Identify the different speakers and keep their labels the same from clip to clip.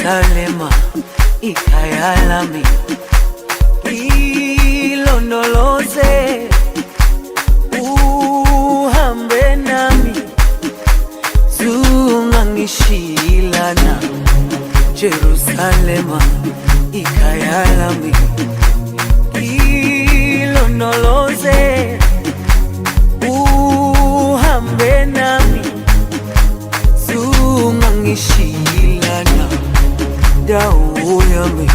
Speaker 1: Jerusalema ikhaya lami, ilondoloze uhambe nami, zungangishilana. Jerusalema ikhaya lami, ilondoloze uhambe nami, zungangishilana. Dawo yami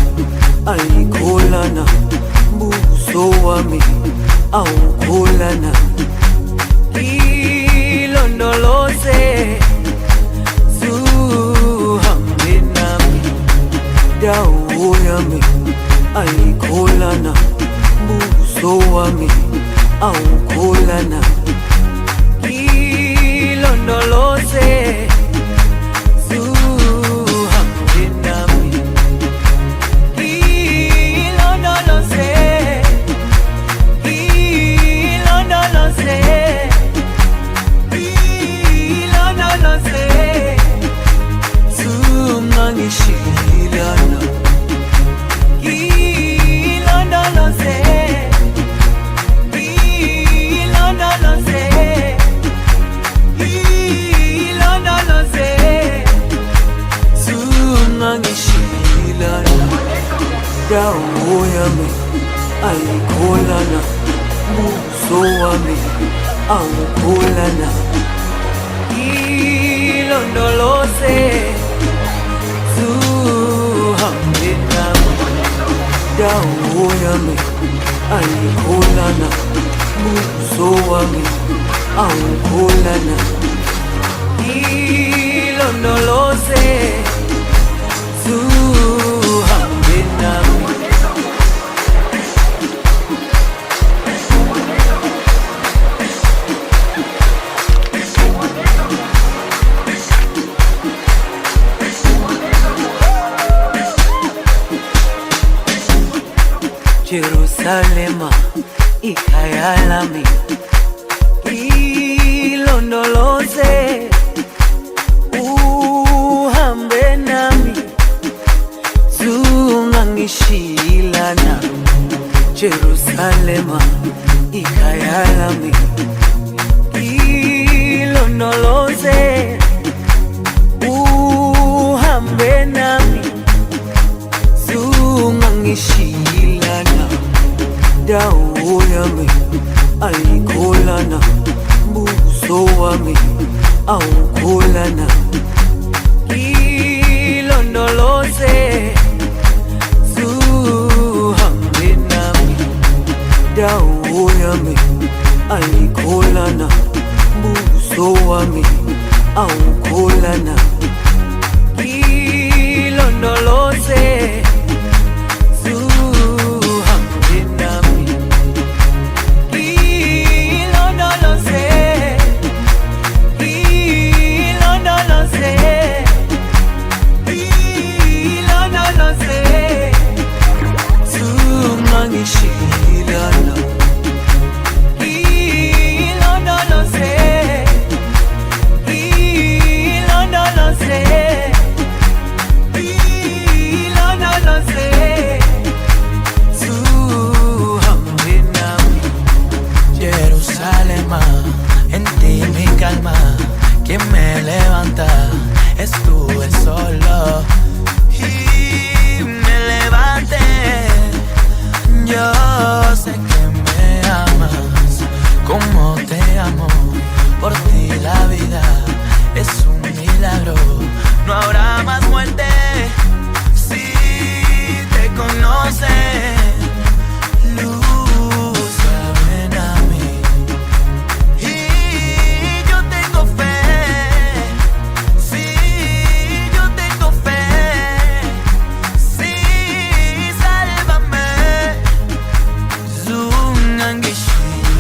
Speaker 1: ayikholana, buso wami awukholana. Ilondoloze zuhambe nami, dawo yami ayikholana, buso wami awukholana. Ilondoloze dawo yami ayikholana, buso wami awukholana. Ilondoloze zuhambe nami, dawo yami ayikholana, buso wami awukholana. Ilondoloze zuhambe nami. Jerusalema ikhaya lami, ilondoloze uhambe nami, zungangishilana. Jerusalema ikhaya lami, ilondoloze uhambe nami, zungangishilana. Dawo yami ayikholana, buso wami awukholana. Ilondoloze zuhambe nami, dawo yami ayikholana, buso wami awukholana. Ilondoloze zungangishilana. Ilondoloze, ilondoloze, ilondoloze zuhambe nami.
Speaker 2: Jerusalema, en ti mi calma, quien me levanta, estuve solo y me levanté. Yo sé que me amas como te amo, por ti la vida es un milagro, no habrá más muerte si te conocen. Luz, ven a mí y yo tengo fe, sí, yo tengo fe, sí, sálvame. Zungangishilana.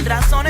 Speaker 2: razones